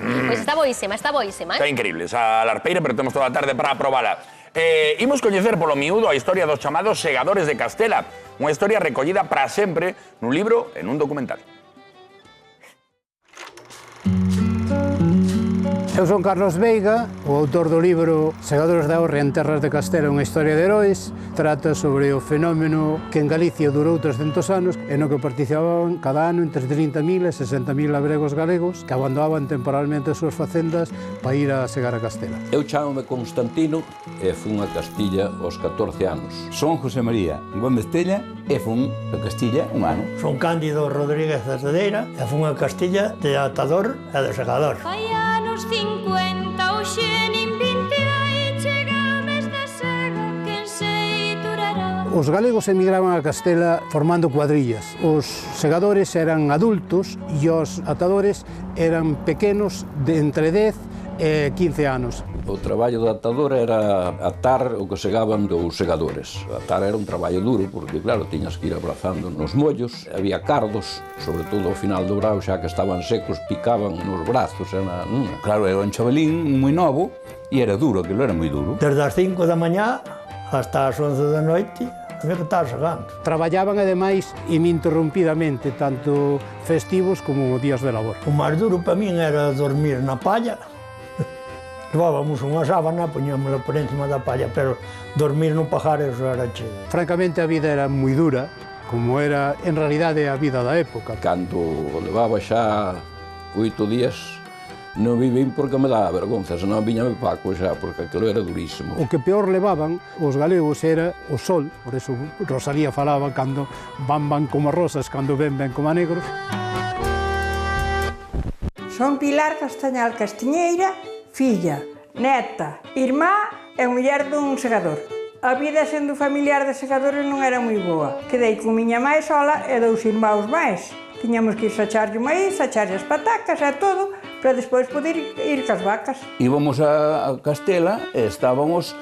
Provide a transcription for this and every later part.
Pois está boísima, Está increíble esa larpeira, pero temos toda a tarde para aprobala. Imos coñecer polo miúdo a historia dos chamados segadores de Castela, unha historia recollida para sempre nun libro e nun documental. Eu son Carlos Veiga, o autor do libro Segadores da Orria en terras de Castela, unha historia de heróis. Trata sobre o fenómeno que en Galicia durou 300 anos e no que participaban cada ano entre 30.000 e 60.000 labregos galegos que abandonaban temporalmente as súas facendas para ir a segar a Castela. Eu chámome Constantino e fun a Castilla aos 14 anos. Son José María Gómez Tella e fun a Castilla un ano. Son Cándido Rodríguez de Cedeira e fun a Castilla de atador e de segador. Fai anos 50 hoxe nin 20 e chega o mes de sega quen sei durará. Os galegos emigraban a Castela formando cuadrillas. Os segadores eran adultos e os atadores eran pequenos de entre 10 e 15 anos. O traballo do atador era atar o que segaban dos segadores. Atar era un traballo duro, porque, claro, tiñas que ir abrazando nos mollos. Había cardos, sobre todo ao final do brao, xa que estaban secos, picaban nos brazos. Claro, era un chavalín moi novo e era duro, aquilo era moi duro. Desde as 5 da mañá hasta as 11 da noite, había que estar segando. Traballaban, ademais, ininterrumpidamente, tanto festivos como días de labor. O máis duro para min era dormir na palla. Levábamos unha sábana, poñámosla por encima da palla, pero dormir no pajar eso era cheo. Francamente, a vida era moi dura, como era, en realidade, a vida da época. Cando levaba xa 8 días, non vivín porque me daba vergonza, senón viñame Paco xa, porque aquilo era durísimo. O que peor levaban os galegos era o sol, por eso Rosalía falaba cando van como rosas, cando ven como negros. Son Pilar Castañal Castiñeira, filla, neta, irmá e muller dun segador. A vida sendo familiar de segadores non era moi boa. Quedei con miña mãe sola e 2 irmãos máis. Tiñamos que ir sacharlle o maíz, sacharlle as patacas e todo, para despois poder ir cas vacas. Íbamos a Castela e estábamos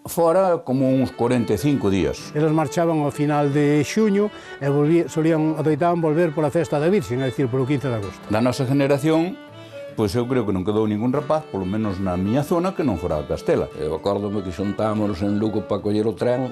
fora como uns 45 días. Eles marchaban ao final de xuño e adoitaban volver pola festa da Virxen, é dicir, polo 15 de agosto. Da nosa generación, pois eu creo que non quedou ningún rapaz, polo menos na miña zona, que non fora a Castela. Eu acórdome que xuntámonos en Lugo para coller o tren,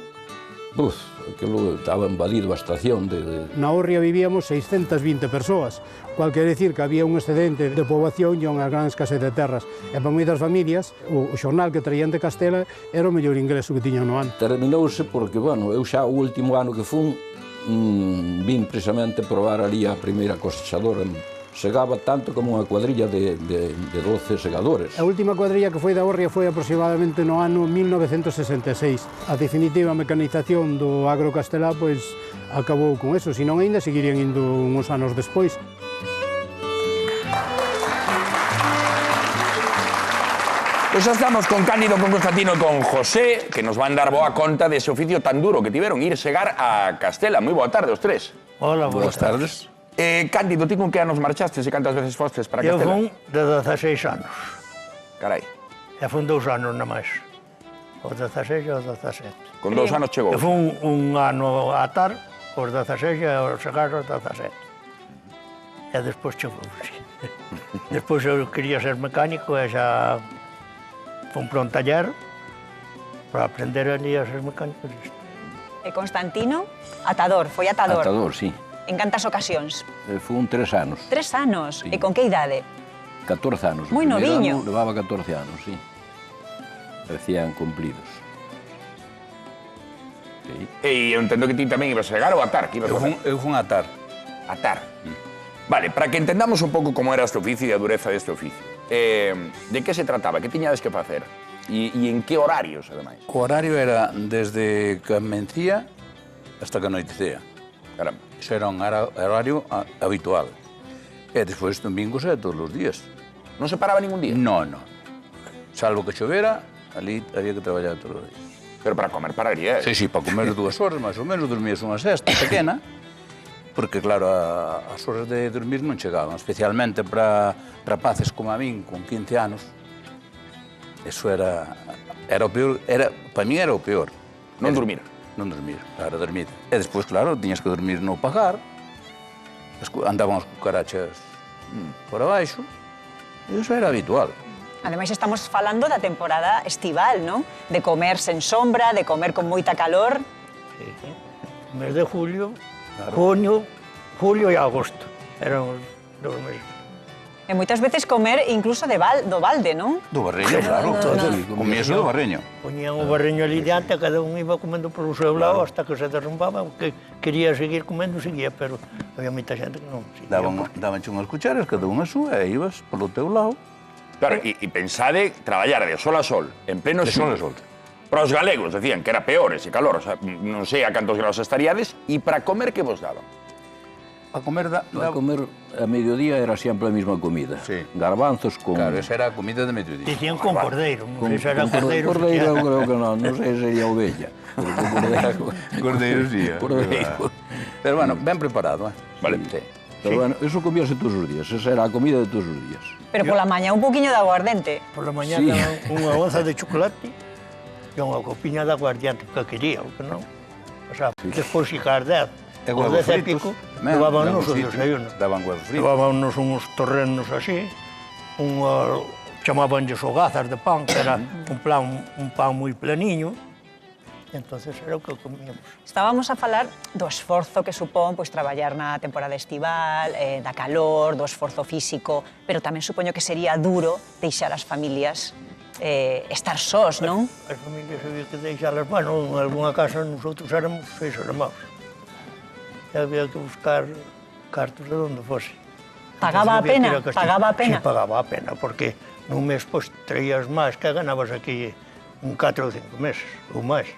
aquilo estaba invadido a estación de... Na Orria vivíamos 620 persoas, cual quere decir que había un excedente de poboación e unha gran escasez de terras. E para moitas familias, o xornal que traían de Castela era o mellor ingreso que tiñan no ano. Terminouse porque, bueno, eu xa o último ano que fun, vin precisamente probar ali a primeira cosechadora. Segaba tanto como unha cuadrilla de 12 segadores. A última cuadrilla que foi da Orria foi aproximadamente no ano 1966. A definitiva mecanización do agro castelá pois acabou con eso, senón aínda seguirían indo uns anos despois. Pois xa estamos con Cándido, con Constantino e con José, que nos van dar boa conta dese oficio tan duro que tiveron ir segar a Castela. Moi boa tarde, os tres. Hola, Boas tardes. Cándido, ti con que anos marchastes e cantas veces fostes para Castela? Eu fun de 16 anos. Carai. E fun 2 anos na máis. Os 16 e os 17. Con 2 anos chegou. Eu fun un ano a atar, os 16 e os segar os 17. E despois chegou. Despois eu quería ser mecánico e xa fun para un taller para aprender ali a ser mecánico. E Constantino, atador, foi atador. Atador, sí. En cantas ocasións? Fun 3 anos. 3 anos? Sí. E con que idade? 14 anos. Moi O primeiro noviño. ano levaba 14 anos, sí. Recién cumplidos. Sí. E eu entendo que ti tamén ibas a segar ou atar, que ibas a facer? Eu fun a atar. Atar. Vale, para que entendamos un pouco como era este oficio e a dureza deste oficio. De que se trataba? Que tiñades que facer? E en que horarios, ademais? O horario era desde que amencía hasta que anoitecía. Caramba. Iso era un horario habitual. E despois domingos era todos os días. Non se paraba ningún día? Non. Salvo que chovera, ali había que traballar todos os días. Pero para comer pararía, Sí, para comer 2 horas, máis ou menos, dormías unha sesta pequena, porque, claro, as horas de dormir non chegaban, especialmente para rapaces como a min, con 15 anos. Eso era o peor, para mí era o peor. Non dormir. Non dormir, claro, dormir. E despois, claro, tiñas que dormir no pagar, andaban as cucarachas por abaixo, Eso era habitual. Ademais, estamos falando da temporada estival, non? De comer sen sombra, de comer con moita calor. Sí, sí. O mes de julio, junio, julio e agosto. Eran os 2 meses. E moitas veces comer incluso do balde, non? Do barreño, claro. Comíase do barreño. Poñían o barreño ali diante, cada un iba comendo por o seu lado hasta que se derrumbaba. O que quería seguir comendo, seguía, pero había moita xente que non seguía. Dabanche unhas cucharas, cada unha súa, e ibas polo teu lado. Claro, e pensade traballar de sol a sol, en pleno De sol a xuño. sol. Para os galegos decían que era peor ese calor, o sea, non sei a cantos graus estaríades, e para comer que vos daban? A comer A comer a mediodía era sempre a mesma comida. Sí. Garbanzos con... Claro, esa era a comida de mediodía. Dicían con cordeiro, non sei se era con cordeiro. cordeiro, eu creo que non sei se sería ovella. Porque o cordeiro... Cordeiro, sí. Cordeiro. Pero bueno, ben preparado, eh? Vale. Sí. Pero bueno, eso comíase todos os días, esa era a comida de todos os días. Pero pola mañá un poquinho de aguardente. Por la mañá Sí. daban unha onza de chocolate e unha copiña de aguardiente, que quería, o que non. O sea, despois xicar 10, E ou huevos 10 e fritos. pico, Men, levábanos huevos o fritos. desayuno. Daban huevos fritos. Levábanos uns torrenos así, chamabanlles hogazas de pan, que era un pan moi planiño, e entonces era o que comíamos. Estábamos a falar do esforzo que supón pois, traballar na temporada estival, da calor, do esforzo físico, pero tamén supoño que sería duro deixar as familias estar sós, non? As familias había que deixalas, bueno, en algunha casa nosotros éramos 6 irmãos. E había que buscar cartos de onde fose. Pagaba a Entonces, había que ir pena? a Castilla. Pagaba a pena? Sí, pagaba a pena, porque nun mes pois, traías máis que ganabas aquí un 4 ou 5 meses, ou máis.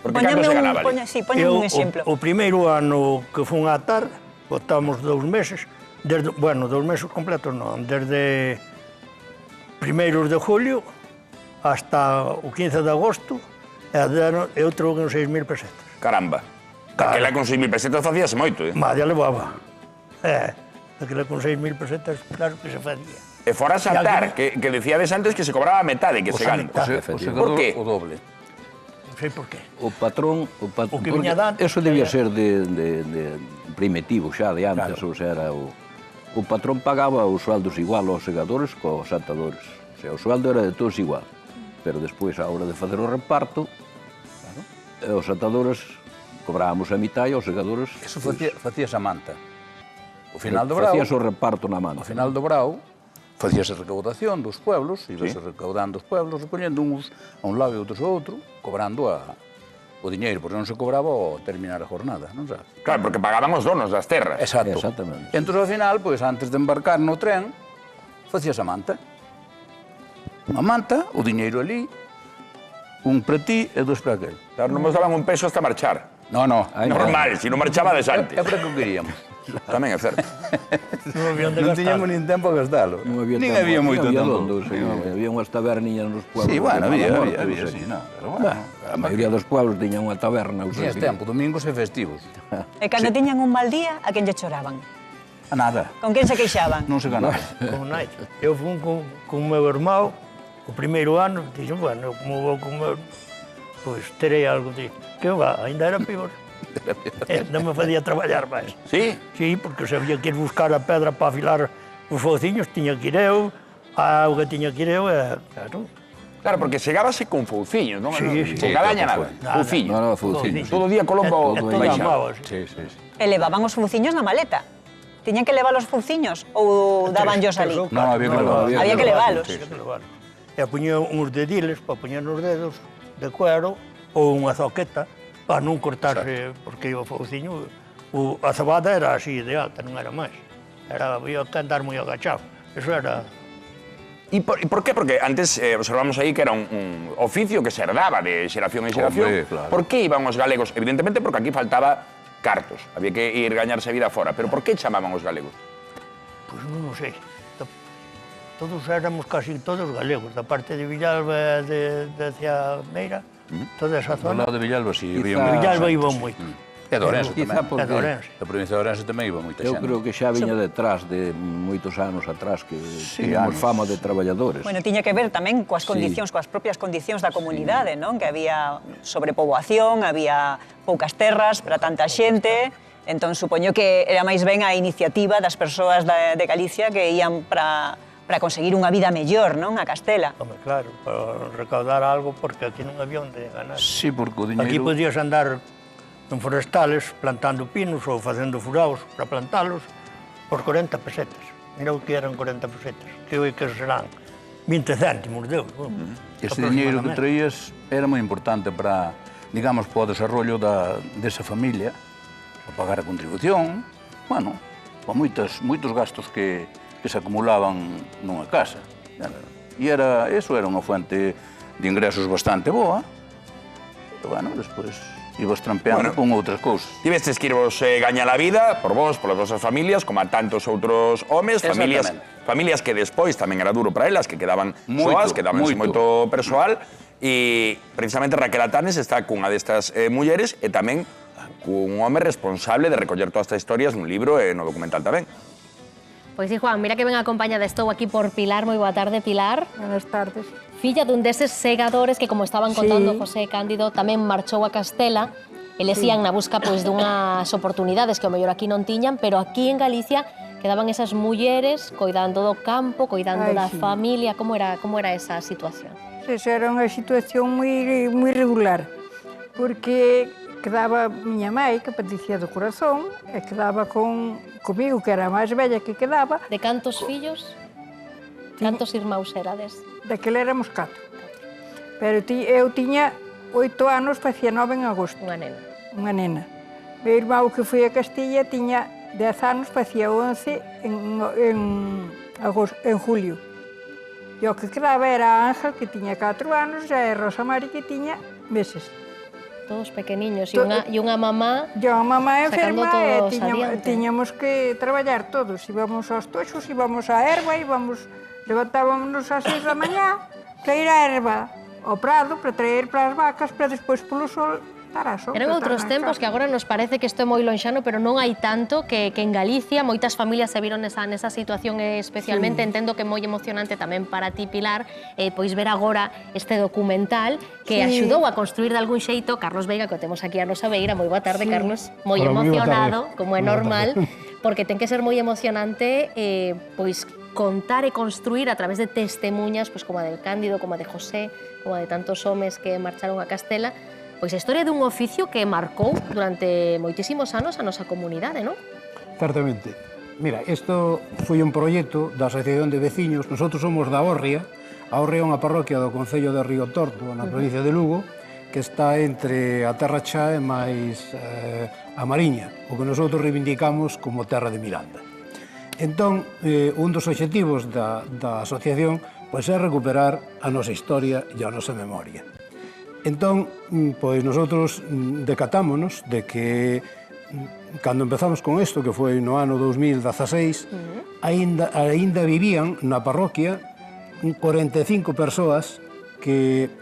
Porque cando se ganaba ali? Poñame un exemplo. O primeiro ano que fun a atar, botamos 2 meses, bueno, 2 meses completos non, desde primeiros de julio hasta o 15 de agosto, e eu trouxe 6.000 pesetas. Caramba. Aquela con 6.000 pesetas facíase moito, eh? Madre levaba. Aquela con 6.000 pesetas, claro que se facía. E fora saltar, que decíades antes que se cobraba a metade que se gana. Por qué? O doble. Non sei por qué. O patrón... O que viña de antes Eso debía era- ser de primitivo xa, de antes, Claro. ou sea, era o patrón pagaba os sueldos igual aos segadores co aos atadores. O sea, o sueldo era de todos igual. Pero despois, a hora de facer o reparto, os atadores cobrábamos a mitad e os segadores... Eso facías a manta. O final do brao, Facías o reparto na mano. ao final do brao, facíase a recaudación dos pueblos, ibase recaudando os pueblos, recollendo uns a un lado e outros a outro, cobrando o diñeiro, porque non se cobraba ao terminar a jornada, non sabes? Claro, porque pagaban os donos das terras. Exacto. Exactamente. E entón, ao final, pois, antes de embarcar no tren, facías a manta. Unha manta, o diñeiro ali, un para ti e 2 para aquel. Claro, non nos daban un peso hasta marchar. No, no. Ai, Normal, se non marchaba de É antes. para que o queríamos. Tamén é certo. Non habían de Non gastar. tiñamos nin tempo a gastalo. Non había Nin tempo, había moito había tempo. donde, o sea, había unhas taberniñas nos pueblos. Sí, bueno, de había, Mala Morte, había, non sei. sí, no, pero bueno. A maioría dos pueblos tiñan unha taberna. ou sea, Tiñas tempo, domingos e festivos. E cando tiñan un mal día, a quen lle choraban? A nada, Con quen se queixaban? non se ganaba. Con nai. Eu fui con o meu irmão, o primeiro ano, dixen, bueno, como vou comer, pois terei algo de... Que va, ainda era pior. Non me facía traballar máis. Sí? Sí, porque se había que ir buscar a pedra para afilar os fouciños, tiña que ir eu, a auga tiña que ir eu, e, claro. Claro, porque chegábase con fouciños, non? Sí, sí. Con cadaña nada. Nada. Fouciños. No, no, fouciños. Todo o día Colombo E todo baixaba. amaba, sí. Sí, sí, sí. E levaban os fuciños na maleta. Tiñan que levar os fuciños ou daban os ali? Tres ou No, había que catro, levar. Había que levalos. Había que levalos. E puñía uns dediles para poñer nos dedos de cuero ou unha zoqueta para non cortarse, porque o fouciño, a cebada era así de alta, non era máis. Había que andar moi agachado. Eso era... E por qué? Porque antes observamos aí que era un oficio que se herdaba de xeración en xeración. Hombre, claro. Por que iban os galegos? Evidentemente porque aquí faltaba cartos. Había que ir gañarse a vida fora. Pero por que chamaban os galegos? Pois non o sei. Todos éramos casi todos galegos, da parte de Villalba de hacia Meira, toda esa Do zona. lado de Villalba, sí, había Quizá- moita Villalba xente, iba sí. moito. E de Ourense Quizá tamén. porque- É de Ourense. Da provincia de Ourense tamén iba moita Eu xente. creo que xa viña detrás de moitos anos atrás que Sí, tiñamos anos. fama de traballadores. Bueno, tiña que ver tamén coas condicións, coas propias condicións da comunidade, non? Que había sobrepoboación, había poucas terras para tanta xente, entón supoño que era máis ben a iniciativa das persoas de Galicia que ían para para conseguir unha vida mellor, non, a Castela. Home, claro, para recaudar algo, porque aquí non había onde ganar. Sí, porque o Aquí diñeiro... podías andar en forestales plantando pinos ou facendo furaos para plantalos por 40 pesetas. Mira o que eran 40 pesetas, que hoy que serán 20 céntimos de euro. Ese diñeiro que traías era moi importante para, digamos, para o desarrollo desa familia, para pagar a contribución, bueno, para moitos gastos que se acumulaban nunha casa. E eso era unha fuente de ingresos bastante boa, pero, bueno, despois ibas trampeando con outras cousas. Tivestes que irvos gañar a vida por vos, polas vosas familias, como a tantos outros homes, familias que despois tamén era duro para elas, que quedaban soas, quedaban sin moito persoal, e precisamente Raquel Atanes está cunha destas mulleres e tamén cun home responsable de recoller todas estas historias nun libro e no documental tamén. Pois sí, Juan, mira que ben acompañada estou aquí por Pilar. Moi boa tarde, Pilar. Buenas tardes. Filla dun deses segadores que, como estaban contando José e Cándido, tamén marchou a Castela. Eles ían na busca pois dunhas oportunidades que ao mellor aquí non tiñan, pero aquí en Galicia quedaban esas mulleres coidando do campo, coidando da familia. Como era esa situación? Esa era unha situación moi regular, porque quedaba miña mãe, que padecía do corazón, e quedaba comigo, que era a máis bella que quedaba. De cantos fillos? Cantos irmáus erades? Daquela éramos 4. Pero eu tiña 8 anos, facía 9 en agosto. Unha nena. Unha nena. Meu irmão, que foi a Castilla, tiña 10 anos, facía 11 en julio. E o que quedaba era a Ángel, que tiña 4 anos, e a Rosa Mari, que tiña meses. Todos pequeniños, e unha mamá enferma, todos e tiñamos que traballar todos. Íbamos aos toxos, íbamos á erva, levantábamos ás 6 da mañá para ir á erva ao prado, para traer para as vacas, para despois polo sol dar a sol. Eran outros tempos que agora nos parece que isto é moi lonxano, pero non hai tanto que en Galicia moitas familias se viron nesa situación especialmente. Entendo que é moi emocionante tamén para ti, Pilar, pois ver agora este documental que axudou a construir de algún xeito Carlos Veiga, que o temos aquí a nosa beira. Moi boa tarde, Carlos. Moi emocionado, como é normal, porque ten que ser moi emocionante pois contar e construir a través de testemunhas, pois como a del Cándido, como a de José, como a de tantos homes que marcharon a Castela, pois a historia dun oficio que marcou durante moitísimos anos a nosa comunidade, non? Certamente. Mira, isto foi un proxecto da Asociación de Veciños. Nosotros somos da Órria. A Órria é unha parroquia do Concello de Río Torto, na provincia de Lugo, que está entre a Terra Chá e máis a Mariña, o que nosotros reivindicamos como Terra de Miranda. Entón, un dos obxectivos da asociación pois é recuperar a nosa historia e a nosa memoria. Entón, pois nosotros decatámonos de que cando empezamos con isto, que foi no ano 2016, aínda vivían na parroquia 45 persoas que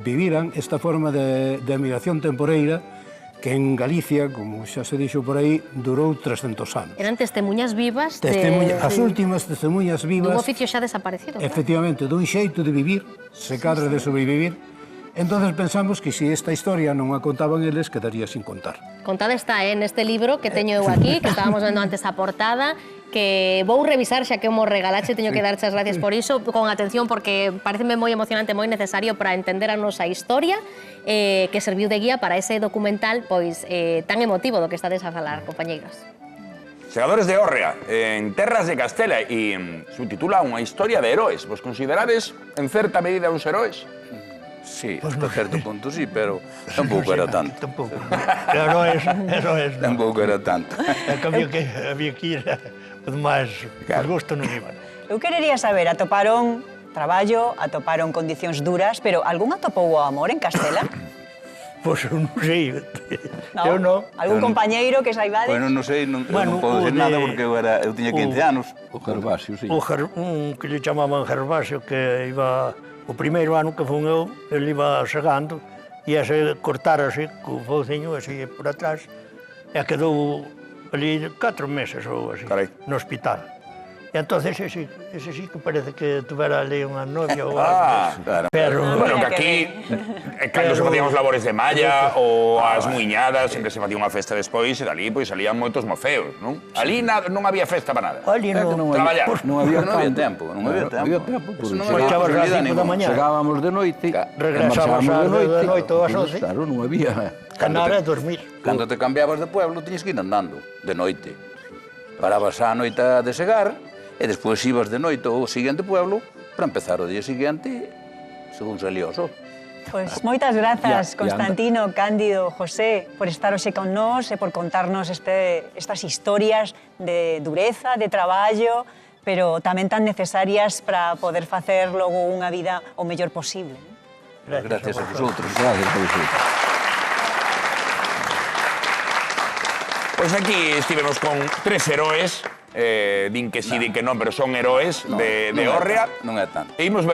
viviran esta forma de emigración temporeira que en Galicia, como xa se dixo por aí, durou 300 anos. Eran testemunhas vivas as últimas testemunhas vivas dun oficio xa desaparecido. Efectivamente, dun xeito de vivir, se cadre de sobrevivir. Entonces pensamos que se esta historia non a contaban eles, quedaría sin contar. Contada está neste libro que teño eu aquí, que estábamos vendo antes a portada, que vou revisar xa que o mo regalache, teño que darche as gracias por iso, con atención, porque pareceme moi emocionante, moi necesario para entender a nosa historia, que serviu de guía para ese documental pois tan emotivo do que estades a falar, compañeiros. Segadores de Órria, en terras de Castela, e subtitula Unha historia de heroes. Vos considerades, en certa medida, uns heroes? Sí, hasta certo punto sí, pero tampouco era tanto. Tampouco. Heroes, tampouco era tanto. Había que ir os máis por gusto non iban. Eu querería saber, atoparon traballo, atoparon condicións duras, pero algún atopou o amor en Castela? Pois non sei. Eu non. Algún compañeiro que saibades? Bueno, non sei, non podo decir nada porque eu tiña 15 anos. O Gervasio, sí. Un que lle chamaban Gervasio, que iba... O primeiro ano que fun eu, ele iba segando e ese cortárase co fouciño así por atrás e quedou ali 4 meses ou así, no hospital. E entonces ese sí que parece que tuvera ali unha novia ou Ah, algo. claro. Pero... Bueno, que aquí, cando se facían os labores de malla ou as muiñadas, sempre se facía unha festa despois e dali pois salían moitos mofeos, non? Ali non había festa para nada. Ali non... Traballar. Non había tempo, non había tempo. Marchabas ás 5 da mañá. Chegábamos de noite, Regresabas de noite ou ás 11. Claro, non había... Canar e dormir. Cando te cambiabas de pueblo, tiñes que ir andando, de noite. Parabas a noite a desegar, e despois ibas de noite ao seguinte pueblo para empezar o día seguinte, según salía o sol. Pois moitas grazas, Ya, Constantino, Cándido, José, por estar hoxe con nós e por contarnos estas historias de dureza, de traballo, pero tamén tan necesarias para poder facer logo unha vida o mellor posible. Gracias a vosotros. Gracias a vosotros. Pois aquí estivemos con 3 heroes, din que sí, din que non, pero son heroes de Hórrea. Non é tanto. E imos